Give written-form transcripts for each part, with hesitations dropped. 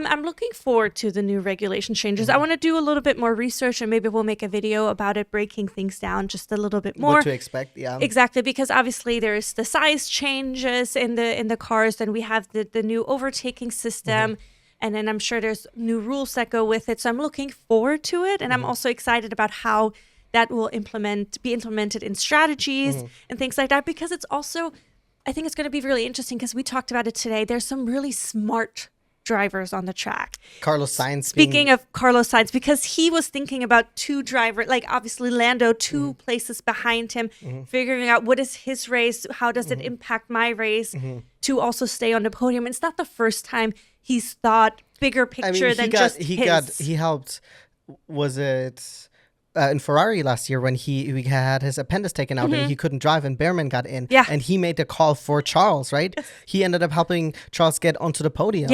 I'm looking forward to the new regulation changes. I want to do a little bit more research, and maybe we'll make a video about it, breaking things down just a little bit more. What to expect, yeah. Exactly, because obviously there's the size changes in the cars, then we have the new overtaking system, and then I'm sure there's new rules that go with it. So I'm looking forward to it, and I'm also excited about how that will be implemented in strategies and things like that, because it's also, I think it's going to be really interesting because we talked about it today. There's some really smart drivers on the track. Carlos Sainz. Speaking of Carlos Sainz, because he was thinking about two drivers, like obviously Lando, two places behind him, figuring out what is his race, how does it impact my race, to also stay on the podium. It's not the first time he's thought bigger picture he helped. Was it in Ferrari last year when he had his appendix taken out and he couldn't drive, and Behrman got in, and he made the call for Charles, right? He ended up helping Charles get onto the podium.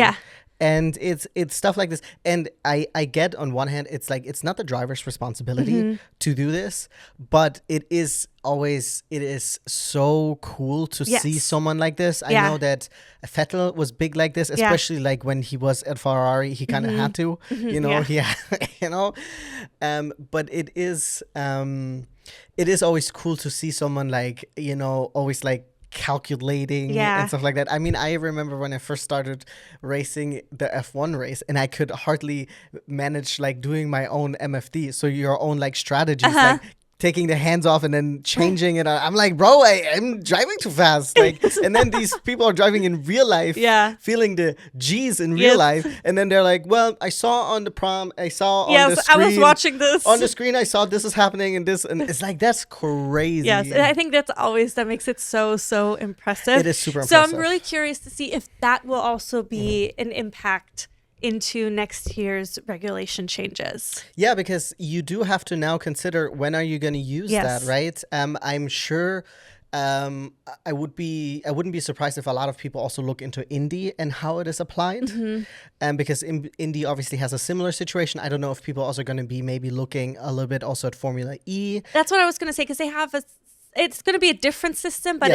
And it's stuff like this. And I get, on one hand, it's like, it's not the driver's responsibility to do this, but it is so cool to see someone like this. I know that Vettel was big like this, especially like when he was at Ferrari, he kind of had to, but it is always cool to see someone like, always like calculating and stuff like that. I mean, I remember when I first started racing the F1 race, and I could hardly manage like doing my own MFD, so your own like strategies, like taking the hands off and then changing it. I'm like, bro, I'm driving too fast. Like, and then these people are driving in real life, feeling the G's in real life, and then they're like, well, I saw on the prom, I saw on the screen, I was watching this on the screen, I saw this is happening and this, and it's like, that's crazy. Yes, and I think that makes it so impressive. It is super impressive. So I'm really curious to see if that will also be an impact into next year's regulation changes. Yeah, because you do have to now consider, when are you going to use that, right? I'm sure I wouldn't be surprised if a lot of people also look into Indy and how it is applied. Because Indy obviously has a similar situation. I don't know if people also going to be maybe looking a little bit also at Formula E. That's what I was going to say, because they have it's going to be a different system, but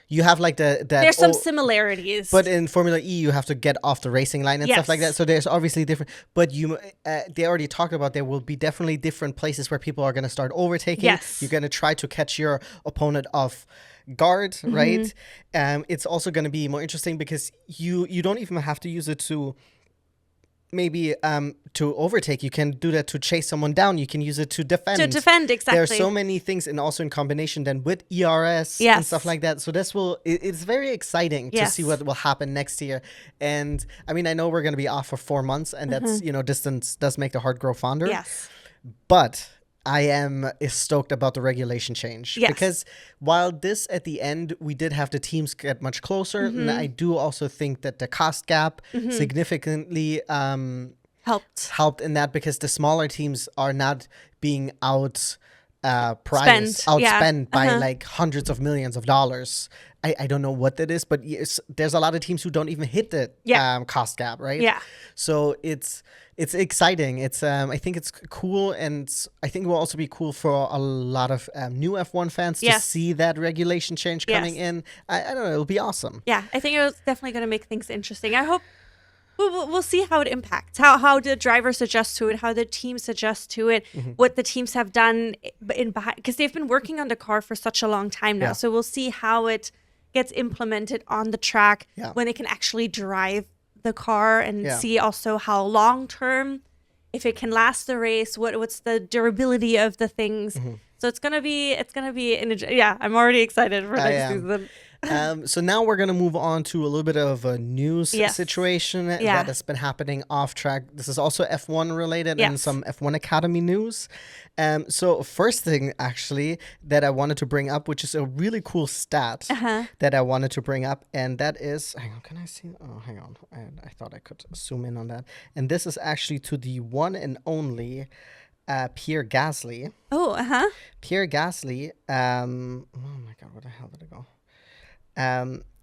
you have like there's some similarities, but in Formula E you have to get off the racing line and stuff like that. So there's obviously different. But they already talked about there will be definitely different places where people are going to start overtaking. Yes, you're going to try to catch your opponent off guard, right? It's also going to be more interesting because you don't even have to use it to maybe to overtake. You can do that to chase someone down. You can use it to defend. Exactly. There are so many things, and also in combination then with ERS and stuff like that. So it's very exciting to see what will happen next year. And I mean, I know we're going to be off for 4 months, and that's, distance does make the heart grow fonder. Yes. But I am stoked about the regulation change. Because while this at the end, we did have the teams get much closer, and I do also think that the cost gap significantly helped in that, because the smaller teams are not being outspent by like hundreds of millions of dollars. I don't know what that is, but there's a lot of teams who don't even hit the cost gap, right? Yeah. So it's exciting. I think it's cool, and I think it will also be cool for a lot of new F1 fans to see that regulation change coming in. I don't know. It'll be awesome. Yeah, I think it's definitely going to make things interesting. I hope we'll see how it impacts, how the drivers adjust to it, how the teams adjust to it, what the teams have done because they've been working on the car for such a long time now. So we'll see how it gets implemented on the track when they can actually drive the car, and see also how long term, if it can last the race, what's the durability of the things. So it's gonna be I'm already excited for next season. So now we're going to move on to a little bit of a news situation that has been happening off track. This is also F1 related and some F1 Academy news. So first thing actually that I wanted to bring up, which is a really cool stat that I wanted to bring up, and that is, hang on, can I see? Oh, hang on. I thought I could zoom in on that. And this is actually to the one and only Pierre Gasly. Pierre Gasly. Oh my God, where the hell did it go?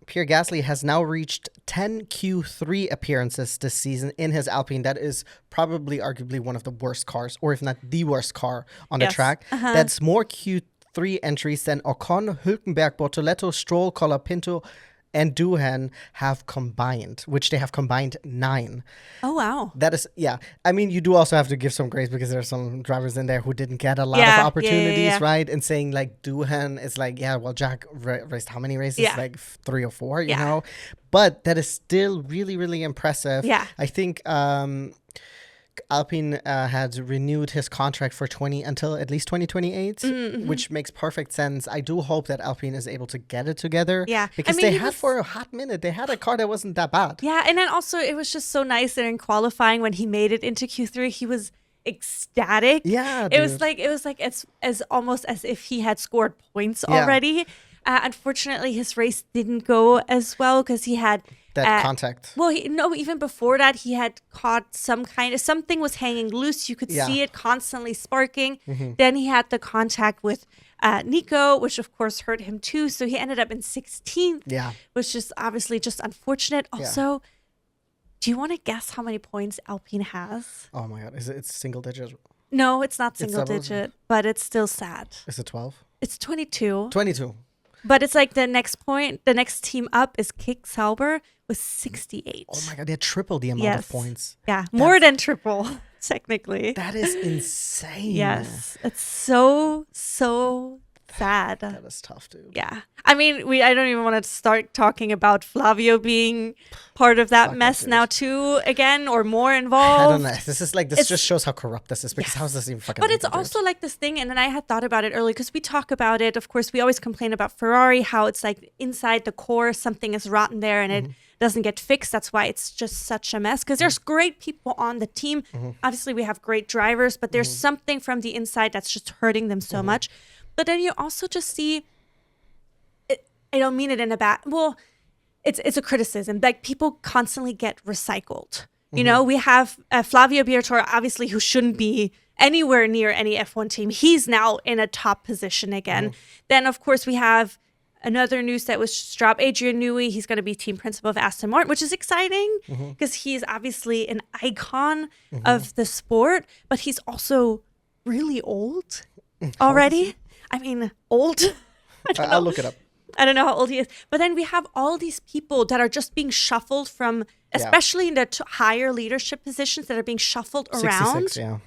Pierre Gasly has now reached 10 Q3 appearances this season in his Alpine. That is probably arguably one of the worst cars, or if not the worst car on the track. That's more Q3 entries than Ocon, Hülkenberg, Bortoletto, Stroll, Colapinto, and Doohan have combined, which they have combined 9. Oh, wow. That is, yeah. I mean, you do also have to give some grace because there are some drivers in there who didn't get a lot of opportunities, right? And saying like Doohan is like, yeah, well, Jack raced how many races? Like 3 or 4, you know? But that is still really, really impressive. Yeah. I think Alpine had renewed his contract for until at least 2028, which makes perfect sense. I do hope that Alpine is able to get it together. Yeah. Because they had for a hot minute, they had a car that wasn't that bad. Yeah. And then also it was just so nice that in qualifying when he made it into Q3, he was ecstatic. Yeah. It was like as almost as if he had scored points already. Unfortunately, his race didn't go as well because he had that contact. Well, even before that, he had caught something was hanging loose. You could see it constantly sparking. Then he had the contact with Nico, which of course hurt him too. So he ended up in 16th. Yeah, which is obviously just unfortunate. Also, do you want to guess how many points Alpine has? Oh my God, it's single digit? No, it's not single digit, but it's still sad. Is it 12? It's 22. 22. But it's like the next team up is Kick Sauber with 68. Oh my God, they had triple the amount of points. Yeah, more than triple, technically. That is insane. Yes, it's so sad. That is tough, dude. Yeah. I mean, I don't even want to start talking about Flavio being part of that mess now too, again, or more involved. I don't know. This just shows how corrupt this is, because how is this even fucking But it's also like this thing, and then I had thought about it earlier, because we talk about it. Of course, we always complain about Ferrari, how it's like inside the core, something is rotten there and it doesn't get fixed. That's why it's just such a mess, because there's great people on the team. Obviously, we have great drivers, but there's something from the inside that's just hurting them so much. But then you also just see, I don't mean it in a bad, well, it's a criticism. Like, people constantly get recycled. You know, we have Flavio Briatore, obviously, who shouldn't be anywhere near any F1 team. He's now in a top position again. Then, of course, we have another news that was just dropped. Adrian Newey, he's going to be team principal of Aston Martin, which is exciting because he's obviously an icon of the sport, but he's also really old already. I mean, old. I'll look it up. I don't know how old he is. But then we have all these people that are just being shuffled from, especially in the higher leadership positions, that are being shuffled around. 66, yeah.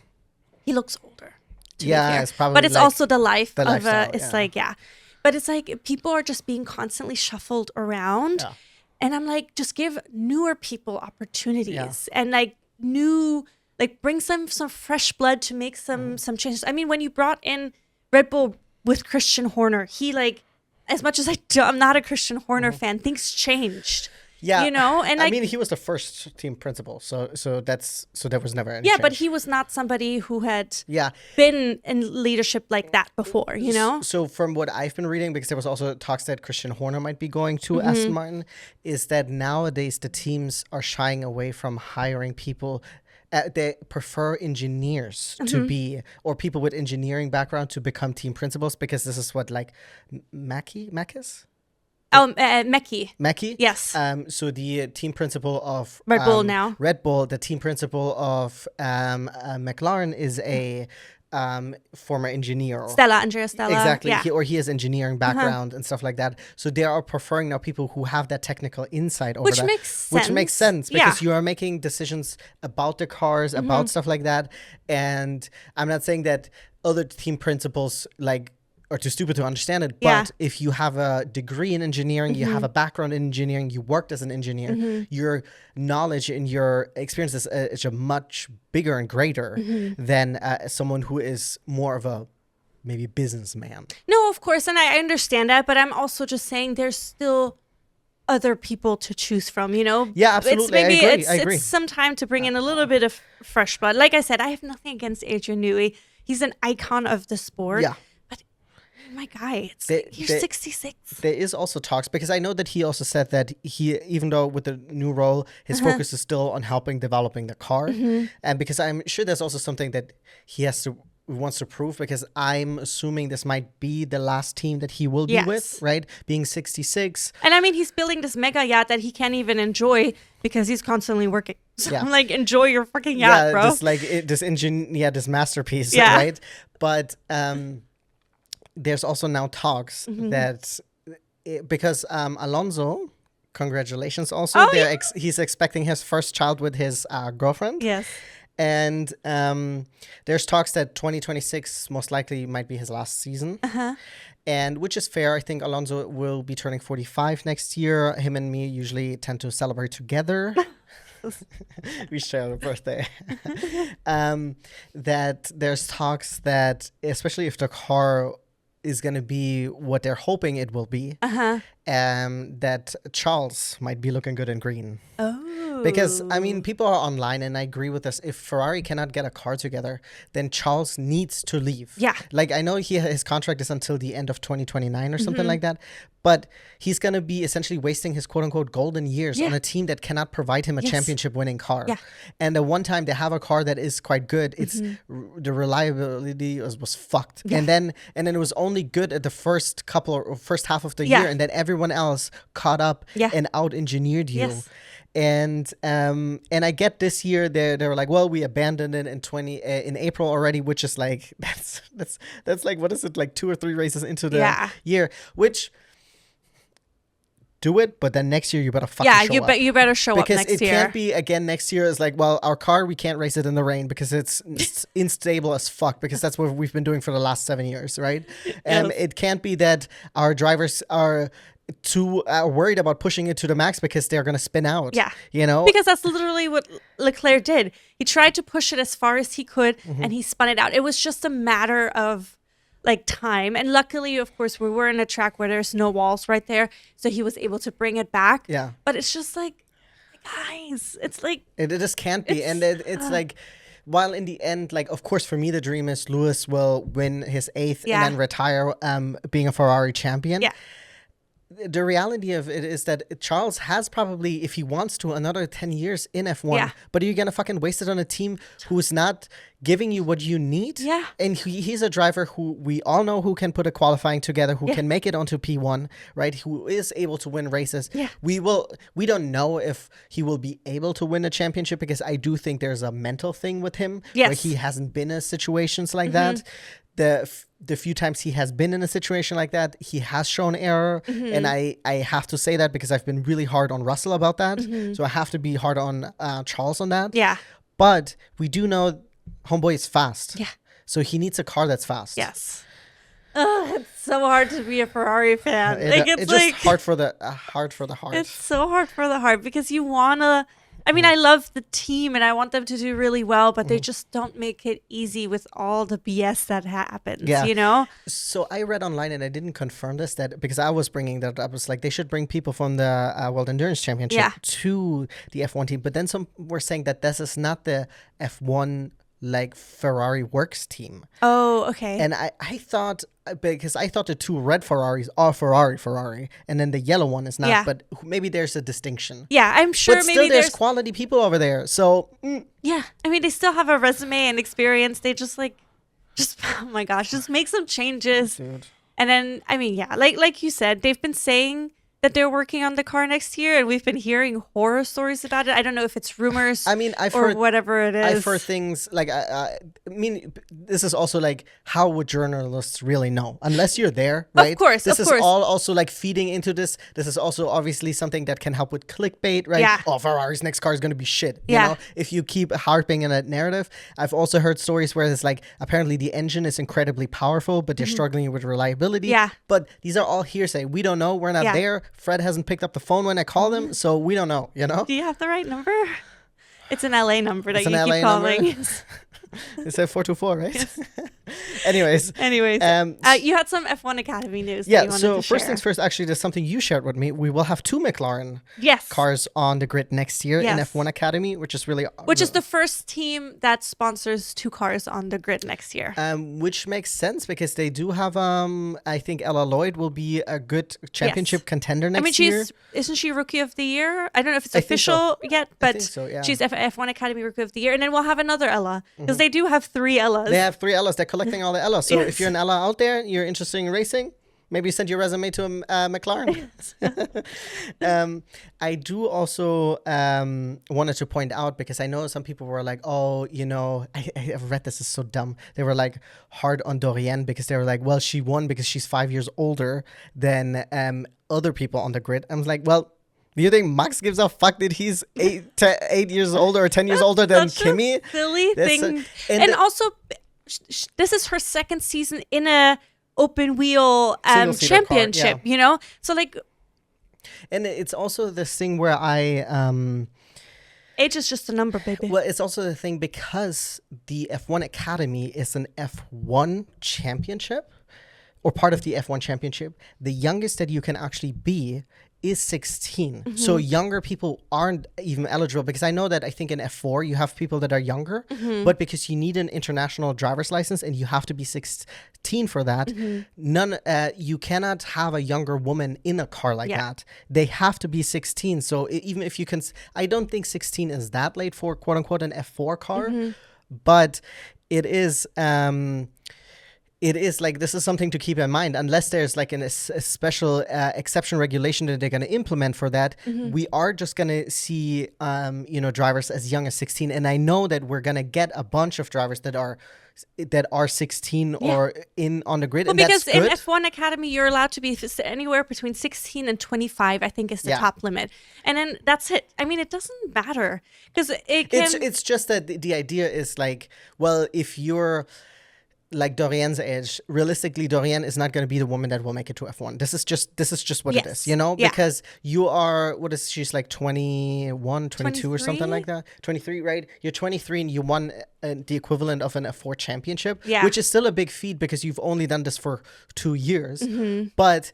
He looks older. It's probably. But it's like also the life of lifestyle, it's like, But it's like people are just being constantly shuffled around. Yeah. And I'm like, just give newer people opportunities and like bring some fresh blood to make some changes. I mean, when you brought in Red Bull with Christian Horner, he as much as I'm not a Christian Horner fan, things changed. Yeah, you know, and I mean, he was the first team principal, so there was never any change. but he was not somebody who had Yeah. been in leadership like that before, you know? So from what I've been reading, because there was also talks that Christian Horner might be going to Aston Martin, is that nowadays the teams are shying away from hiring people. They prefer engineers to be, or people with engineering background to become team principals, because this is what, like, Mackis? Mecki. Yes. So the team principal of Red Bull now. Red Bull, the team principal of McLaren is a former engineer. Andrea Stella. Exactly. Yeah. He has engineering background and stuff like that. So they are preferring now people who have that technical insight over Which that. makes sense. Which makes sense, because you are making decisions about the cars, about stuff like that. And I'm not saying that other team principals are too stupid to understand it, but if you have a degree in engineering, you have a background in engineering, you worked as an engineer, your knowledge and your experience is a much bigger and greater than someone who is more of a maybe businessman. No, of course, and I understand that, but I'm also just saying there's still other people to choose from, you know? Yeah, absolutely. I agree. It's some time to bring in a little bit of fresh blood. Like I said, I have nothing against Adrian Newey. He's an icon of the sport. Yeah. My guy, you're 66. There is also talks, because I know that he also said that he, even though with the new role, his focus is still on developing the car. And because I'm sure there's also something that he wants to prove, because I'm assuming this might be the last team that he will be with, right? Being 66. And I mean, he's building this mega yacht that he can't even enjoy because he's constantly working. So I'm like, enjoy your fucking yacht, bro. This masterpiece, right? But there's also now talks that because Alonso congratulations also. He's expecting his first child with his girlfriend. Yes. And there's talks that 2026 most likely might be his last season. And which is fair. I think Alonso will be turning 45 next year. Him and me usually tend to celebrate together. We share a birthday. That there's talks that, especially if the car is going to be what they're hoping it will be, that Charles might be looking good in green. Because, I mean, people are online, and I agree with this. If Ferrari cannot get a car together, then Charles needs to leave. Yeah. Like, I know his contract is until the end of 2029 or something like that, but he's going to be essentially wasting his quote-unquote golden years on a team that cannot provide him a championship-winning car. Yeah. And the one time they have a car that is quite good, it's the reliability was fucked. Yeah. And then it was only good at the first half of the year, and then everyone else caught up and out-engineered you. Yes. And I get this year they were like, well, we abandoned it in April already, which is like that's like, what is it, like 2 or 3 races into the year, which do it, but then next year you better fucking show up. You better show up next year. Because it can't be again next year is like, well, our car, we can't race it in the rain because it's unstable as fuck, because that's what we've been doing for the last 7 years, right? It can't be that our drivers are too worried about pushing it to the max because they're going to spin out. Yeah. You know? Because that's literally what Leclerc did. He tried to push it as far as he could and he spun it out. It was just a matter of like time. And luckily, of course, we were in a track where there's no walls right there. So he was able to bring it back. Yeah. But it's just like, guys, it's like... It just can't be. And it's like... While in the end, like, of course, for me, the dream is Lewis will win his 8th and then retire being a Ferrari champion. Yeah. The reality of it is that Charles has probably, if he wants to, another 10 years in F1. Yeah. But are you going to fucking waste it on a team who's not giving you what you need? Yeah. And he's a driver who we all know who can put a qualifying together, who can make it onto P1, right? Who is able to win races. Yeah. We don't know if he will be able to win a championship, because I do think there's a mental thing with him. Yes. Where he hasn't been in situations like that. The few times he has been in a situation like that, he has shown error. And I have to say that because I've been really hard on Russell about that. So I have to be hard on Charles on that. Yeah. But we do know homeboy is fast. Yeah. So he needs a car that's fast. Yes. It's so hard to be a Ferrari fan. It's just hard for the heart. It's so hard for the heart because you want to... I mean, I love the team and I want them to do really well, but they just don't make it easy with all the BS that happens, you know? So I read online, and I didn't confirm this, that because I was bringing that up, was like they should bring people from the World Endurance Championship to the F1 team. But then some were saying that this is not the F1 like Ferrari works team. Oh, okay. And I thought, because I thought the 2 red Ferraris are Ferrari, and then the yellow one is not. Yeah. But maybe there's a distinction. Yeah, I'm sure. But still, there's quality people over there. So yeah, I mean, they still have a resume and experience. They just oh my gosh, just make some changes. Dude. And then, I mean, yeah, like you said, they've been saying that they're working on the car next year, and we've been hearing horror stories about it. I don't know if it's rumors. I mean, I've heard whatever it is. I've heard things like I mean, this is also like, how would journalists really know unless you're there, right? Of course, this is all also like feeding into this. This is also obviously something that can help with clickbait, right? Yeah. Oh, Ferrari's next car is going to be shit. You know, if you keep harping in that narrative. I've also heard stories where it's like apparently the engine is incredibly powerful, but they're struggling with reliability. Yeah. But these are all hearsay. We don't know. We're not there. Fred hasn't picked up the phone when I call him, so we don't know, you know? Do you have the right number? It's an LA number that you keep calling. It's a 424, right? Yes. Anyways. You had some F1 Academy news. Yeah, so first things first, actually, there's something you shared with me. We will have 2 McLaren cars on the grid next year in F1 Academy, which is really... Which is the first team that sponsors 2 cars on the grid next year. Which makes sense because they do have, I think Ella Lloyd will be a good championship contender next year. Isn't she Rookie of the Year? I don't know if it's official yet, but she's F1 Academy Rookie of the Year. And then we'll have another Ella, because they do have 3 Ellas. They have 3 Ellas. They're collecting all the Ellas. So if you're an Ella out there, you're interested in racing, maybe send your resume to a McLaren. I do also wanted to point out, because I know some people were like, oh, you know, I've read this is so dumb. They were like hard on Dorienne because they were like, well, she won because she's 5 years older than other people on the grid. I was like, well, Do you think Max gives a fuck that he's 8 years older or 10 years older than Kimi? Silly thing. And also, this is her second season in a open wheel championship, you know? So like... And it's also this thing where age is just a number, baby. Well, it's also the thing because the F1 Academy is an F1 championship or part of the F1 championship. The youngest that you can actually be is 16. Mm-hmm. So younger people aren't even eligible because I know that I think in F4 you have people that are younger, but because you need an international driver's license and you have to be 16 for that, you cannot have a younger woman in a car like that. They have to be 16. So even if you can, I don't think 16 is that late for quote unquote an F4 car, but it is like, this is something to keep in mind. Unless there's like a special exception regulation that they're going to implement for that, we are just going to see, drivers as young as 16. And I know that we're going to get a bunch of drivers that are 16 or on the grid. Well, and because that's good. In F1 Academy, you're allowed to be anywhere between 16 and 25, I think is the top limit. And then that's it. I mean, it doesn't matter because it's just that the idea is like, well, if you're like Dorian's age, realistically, Dorian is not going to be the woman that will make it to F1. This is just what it is, you know? Because you are, she's like 21, 22 or something like that. 23, right? You're 23 and you won the equivalent of an F4 championship, which is still a big feat because you've only done this for 2 years. But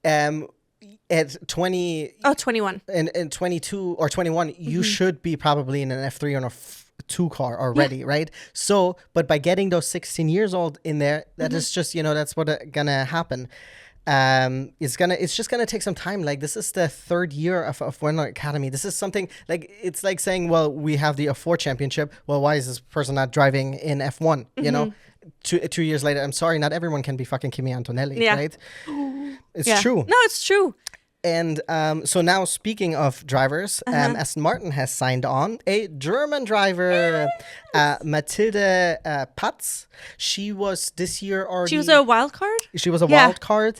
at 21 and 22 or 21, you should be probably in an F3 or an F2 car already, right? So, but by getting those 16 years old in there, that is just, that's what gonna happen. It's just gonna take some time. Like, this is the third year of F1 Academy. This is something like, it's like saying, well, we have the F4 championship. Well, why is this person not driving in F1? You know, 2 years later, I'm sorry, not everyone can be fucking Kimi Antonelli, right? It's true. No, it's true. And so now, speaking of drivers, Aston Martin has signed on a German driver, Mathilde Patz. She was this year already... She was a wild card? She was a wild card.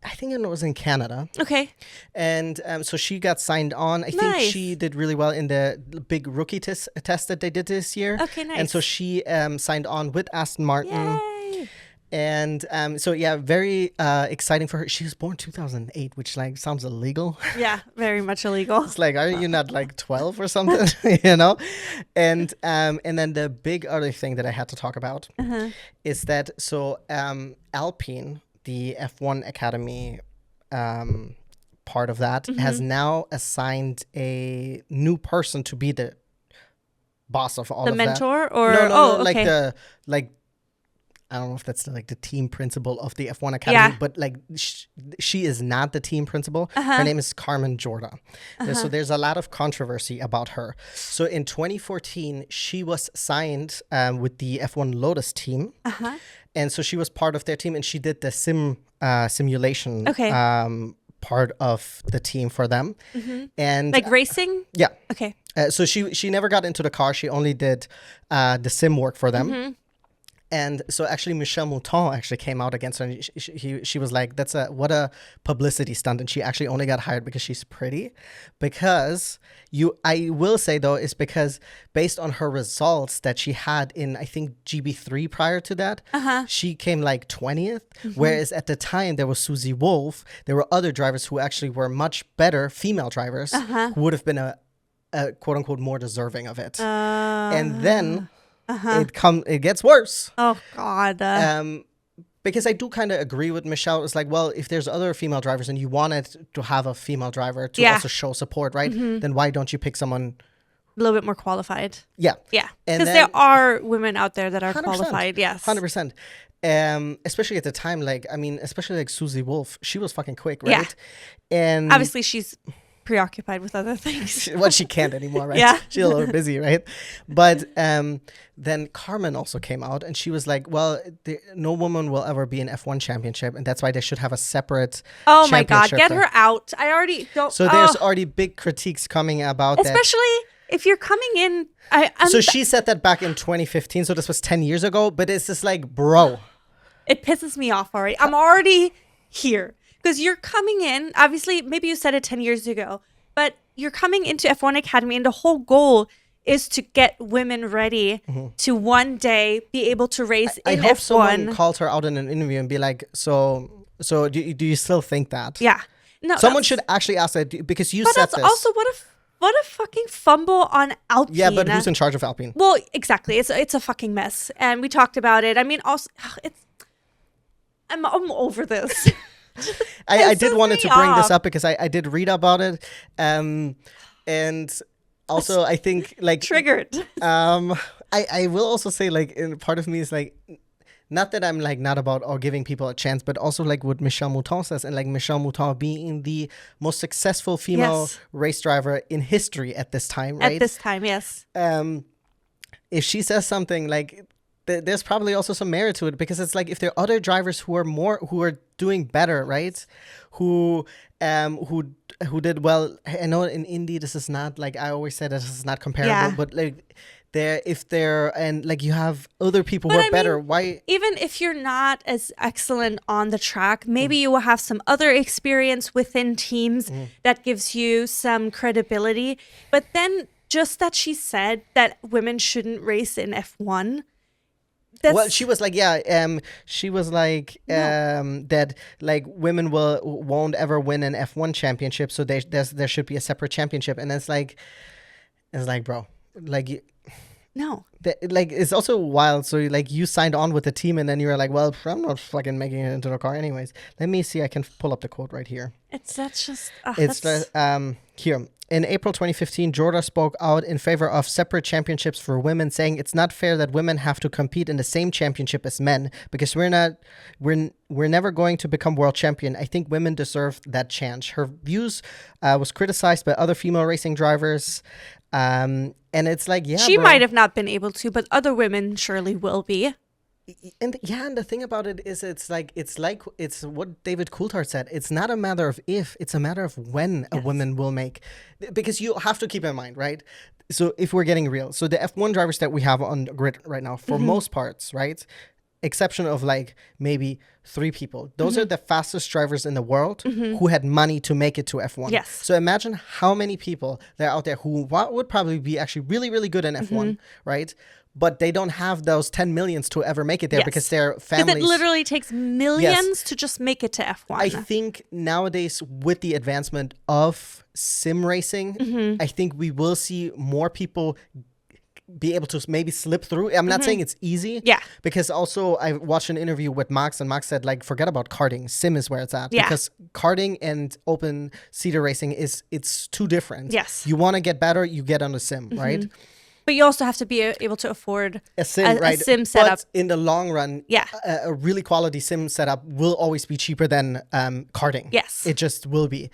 I think it was in Canada. Okay. And so she got signed on. I think she did really well in the big rookie test that they did this year. Okay, nice. And so she signed on with Aston Martin. Yay. And very exciting for her. She was born 2008, which like sounds illegal. Yeah, very much illegal. It's like, are you not like 12 or something? You know? And then the big other thing that I had to talk about is that Alpine, the F1 Academy part of that, has now assigned a new person to be the boss of all of that. The mentor or no, like I don't know if that's the team principal of the F1 Academy, but like she is not the team principal. Her name is Carmen Jorda. So there's a lot of controversy about her. So in 2014, she was signed with the F1 Lotus team. And so she was part of their team and she did the simulation part of the team for them. And like racing? Yeah. Okay. So she never got into the car. She only did the sim work for them. And so actually Michelle Mouton actually came out against her and she was like, what a publicity stunt. And she actually only got hired because she's pretty. Because I will say though, is because based on her results that she had in, I think, GB3 prior to that, she came like 20th. Whereas at the time there was Susie Wolf. There were other drivers who actually were much better, female drivers, who would have been a quote unquote more deserving of it. And then... It gets worse. Oh God. Because I do kind of agree with Michelle. It's like, well, if there's other female drivers and you wanted to have a female driver to also show support, right? Then why don't you pick someone a little bit more qualified? Yeah. Yeah. Because there are women out there that are 100%, qualified. Yes. 100%. Especially at the time, especially like Susie Wolf, she was fucking quick, right? Yeah. And obviously she's preoccupied with other things. Well, she can't anymore, right? Yeah. She's a little busy, right? But then Carmen also came out and she was like, well, no woman will ever be an F1 championship and that's why they should have a separate Oh my God, get her out. I already don't. So there's already big critiques coming about that. Especially if you're coming in. So she said that back in 2015, so this was 10 years ago, but it's just like, bro. It pisses me off already. I'm already here. Because you're coming in, obviously, maybe you said it 10 years ago, but you're coming into F1 Academy, and the whole goal is to get women ready to one day be able to race in F1. I hope someone calls her out in an interview and be like, so do you still think that? Yeah. No. Someone should actually ask that, because you said this. But also, what a fucking fumble on Alpine. Yeah, but who's in charge of Alpine? Well, exactly. It's a fucking mess. And we talked about it. I mean, also, I'm over this. I did wanted to bring this up because I did read about it. And also, I think, like, triggered. I will also say, like, in part of me is like, not that I'm like not about or giving people a chance, but also like what Michèle Mouton says, and like Michèle Mouton being the most successful female race driver in history at this time, right? At this time, yes. If she says something, like, there's probably also some merit to it, because it's like, if there are other drivers who are doing better, right? Who did well. I know in Indy this is not, like, I always say that this is not comparable, but like, and like, you have other people who are better. Why? Even if you're not as excellent on the track, maybe you will have some other experience within teams that gives you some credibility. But then just that she said that women shouldn't race in F1. Well, she was like, she was like, that like women won't ever win an F1 championship, so there should be a separate championship. And it's like, bro, like, no, like, it's also wild. So like, you signed on with the team, and then you were like, well, I'm not fucking making it into the car anyways. Let me see. I can pull up the quote right here. Here. In April 2015, Jorda spoke out in favor of separate championships for women, saying it's not fair that women have to compete in the same championship as men, because we're never going to become world champion. I think women deserve that chance. Her views was criticized by other female racing drivers. And it's like, she might have not been able to, but other women surely will be. And the thing about it is, it's what David Coulthard said. It's not a matter of if, it's a matter of when a woman will make, because you have to keep in mind, right? So if we're getting real, so the F1 drivers that we have on the grid right now, for most parts, right? Exception of like maybe 3 people. Those are the fastest drivers in the world who had money to make it to F1. Yes. So imagine how many people there are out there who would probably be actually really, really good in F1, right? But they don't have those 10 millions to ever make it there, because their families... Because it literally takes millions to just make it to F1. I think nowadays, with the advancement of sim racing, I think we will see more people be able to maybe slip through. I'm not saying it's easy. Yeah. Because also I watched an interview with Max, and Max said, like, forget about karting. Sim is where it's at. Yeah. Because karting and open seater racing it's too different. Yes. You want to get better, you get on the sim, right? But you also have to be able to afford a sim, right? Sim setup. But in the long run, a really quality sim setup will always be cheaper than karting. Yes. It just will be.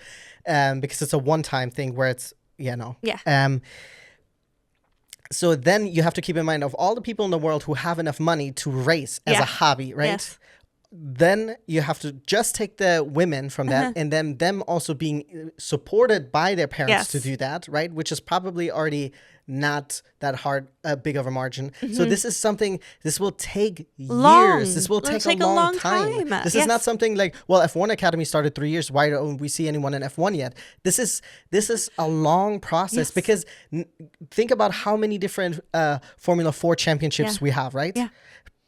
Because it's a one-time thing where it's, Yeah. So then you have to keep in mind, of all the people in the world who have enough money to race as a hobby, right? Yes. Then you have to just take the women from that, and then them also being supported by their parents to do that, right? Which is probably already not that hard, big of a margin. So this is something, this will take years. This will take a long time. This is not something like, well, F1 Academy started 3 years. Why don't we see anyone in F1 yet? This is a long process, because think about how many different Formula 4 championships we have, right? Yeah.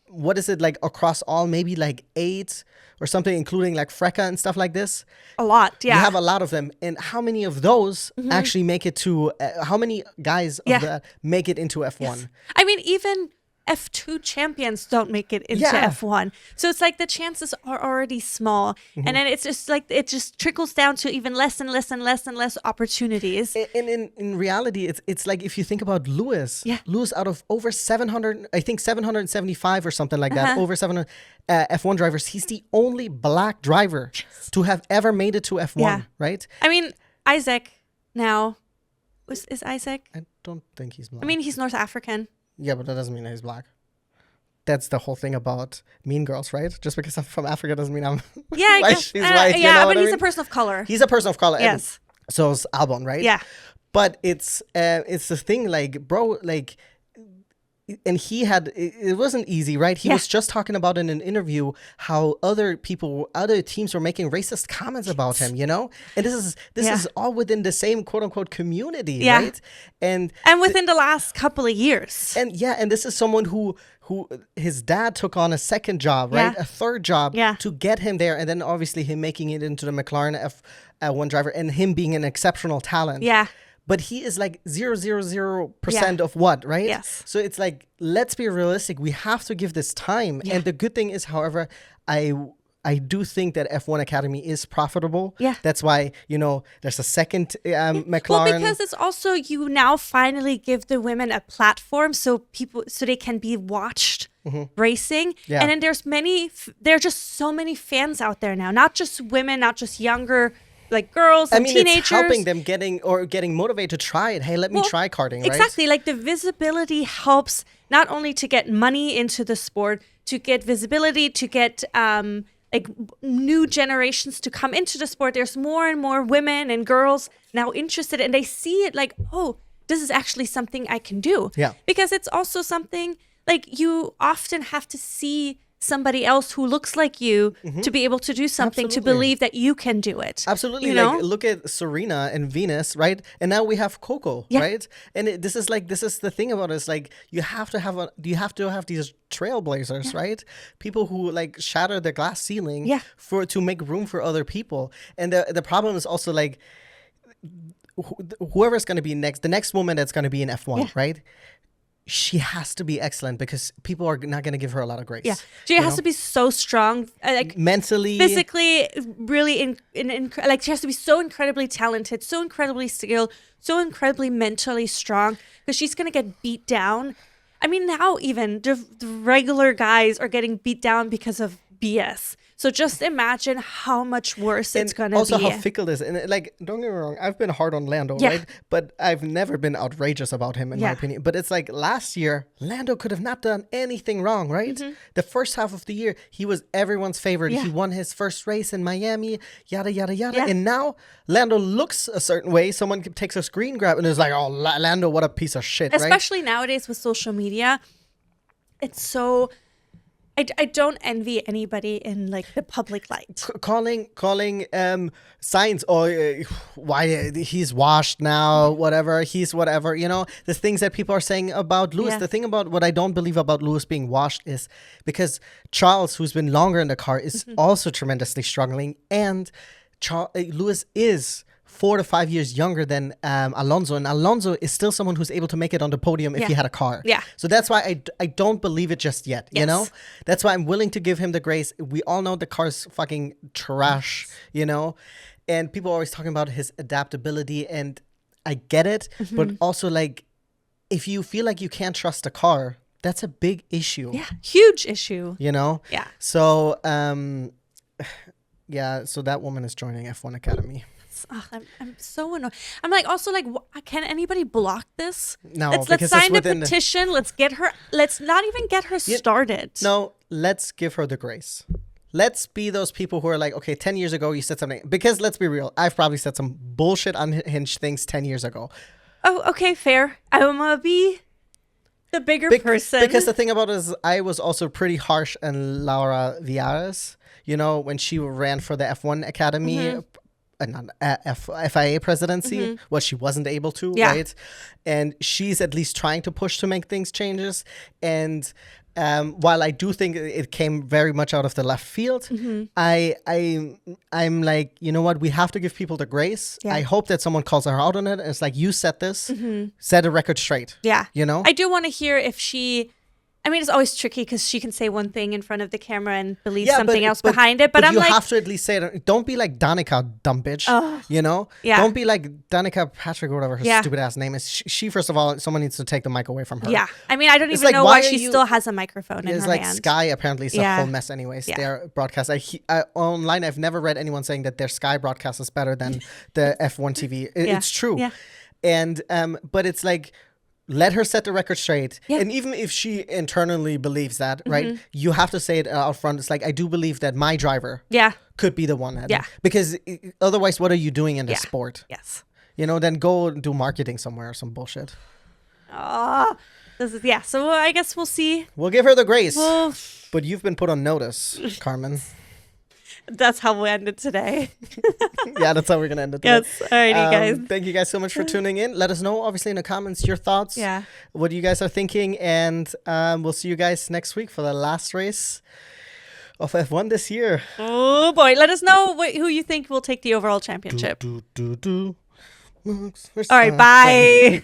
What is it, like, across all? Maybe like 8 or something, including like FRECA and stuff like this. A lot, yeah. You have a lot of them. And how many of those actually make it to, how many guys of that make it into F1? Yes. I mean, even F2 champions don't make it into F1. So it's like the chances are already small. And then it's just like, it just trickles down to even less and less and less and less opportunities. And in reality, it's like, if you think about Lewis, Lewis, out of over 700, I think 775 or something like that, over 700 F1 drivers, he's the only black driver to have ever made it to F1, right? I mean, Isaac now, is Isaac? I don't think he's black. I mean, he's North African. Yeah, but that doesn't mean he's black. That's the whole thing about Mean Girls, right? Just because I'm from Africa doesn't mean I'm white. She's white. But he's a person of color. He's a person of color. Yes. So is Albon, right? Yeah. But it's the thing, like, bro, like, and it wasn't easy, right? He was just talking about in an interview how other teams were making racist comments about him, you know? And this is all within the same quote unquote community, right? And within the last couple of years. And this is someone who his dad took on a second job, right? A third job to get him there. And then obviously him making it into the McLaren F1 driver and him being an exceptional talent. Yeah. But he is like 0.000% of what, right? Yes. So it's like, let's be realistic. We have to give this time. And the good thing is, however, I do think that F1 Academy is profitable. Yeah. That's why, there's a second McLaren. Well, because it's also, you now finally give the women a platform so they can be watched racing. Yeah. And then there are just so many fans out there now, not just women, not just younger like girls and teenagers. It's helping them getting motivated to try it. Hey, let me try karting, right? Exactly. Like the visibility helps not only to get money into the sport, to get visibility, to get like new generations to come into the sport. There's more and more women and girls now interested, and they see it like, oh, this is actually something I can do. Yeah. Because it's also something like you often have to see somebody else who looks like you to be able to do something, to believe that you can do it. Absolutely. You know? Like, look at Serena and Venus, right? And now we have Coco, right? And this is the thing about it. It's like you have to have these trailblazers, right? People who like shatter the glass ceiling to make room for other people. And the problem is also like whoever's going to be next, the next woman that's going to be in F1, right? She has to be excellent because people are not going to give her a lot of grace. Yeah, she has to be so strong, like mentally, physically, really. Like she has to be so incredibly talented, so incredibly skilled, so incredibly mentally strong because she's going to get beat down. I mean, now even the regular guys are getting beat down because of BS. So just imagine how much worse it's going to be. Also how fickle it is. And like, don't get me wrong, I've been hard on Lando, right? But I've never been outrageous about him, in my opinion. But it's like last year, Lando could have not done anything wrong, right? The first half of the year, he was everyone's favorite. He won his first race in Miami, yada, yada, yada. And now Lando looks a certain way. Someone takes a screen grab and is like, oh, Lando, what a piece of shit, Especially nowadays with social media. It's so... I don't envy anybody in like the public light. Calling Sainz, why he's washed now, whatever, he's whatever, the things that people are saying about Lewis. The thing about what I don't believe about Lewis being washed is because Charles, who's been longer in the car, is also tremendously struggling, and Lewis is 4 to 5 years younger than Alonso, and Alonso is still someone who's able to make it on the podium if he had a car. Yeah. So that's why I don't believe it just yet. You know, that's why I'm willing to give him the grace. We all know the car's fucking trash. And people are always talking about his adaptability, and I get it, but also like if you feel like you can't trust a car, that's a big issue. Yeah, huge issue. Yeah. So so that woman is joining F1 Academy. I'm so annoyed. I'm like, also like, can anybody block this? No, let's sign the petition. Let's get her. Let's not even get her started. No, let's give her the grace. Let's be those people who are like, okay, 10 years ago you said something. Because let's be real, I've probably said some bullshit unhinged things 10 years ago. Oh, okay, fair. I'm gonna be the bigger person. Because the thing about it is, I was also pretty harsh on Laura Villares. When she ran for the F1 Academy. FIA presidency, she wasn't able to, right? And she's at least trying to push to make things changes. And while I do think it came very much out of the left field, I'm like, you know what? We have to give people the grace. Yeah. I hope that someone calls her out on it. And it's like, you set this, set a record straight. Yeah. I do want to hear if she... I mean, it's always tricky because she can say one thing in front of the camera and believe something else behind it. But I'm like, you have to at least say it. Don't be like Danica, dumb bitch. Yeah. Don't be like Danica Patrick or whatever her stupid ass name is. She, first of all, someone needs to take the mic away from her. Yeah. I mean, I don't even know why she still has a microphone in her like hand. Sky apparently is a whole mess anyways. Their broadcast. Online, I've never read anyone saying that their Sky broadcast is better than the F1 TV. It's true. Yeah. And but it's like, let her set the record straight. Yeah. And even if she internally believes that, right, you have to say it out front. It's like, I do believe that my driver could be the one. Because otherwise, what are you doing in this sport? Yes. Then go do marketing somewhere or some bullshit. So I guess we'll see. We'll give her the grace. But you've been put on notice, Carmen. That's how we'll end it today. Yeah, that's how we're going to end it today. Yes. Alrighty, guys. Thank you guys so much for tuning in. Let us know, obviously, in the comments, your thoughts. Yeah. What you guys are thinking. And we'll see you guys next week for the last race of F1 this year. Oh, boy. Let us know who you think will take the overall championship. All right. Bye.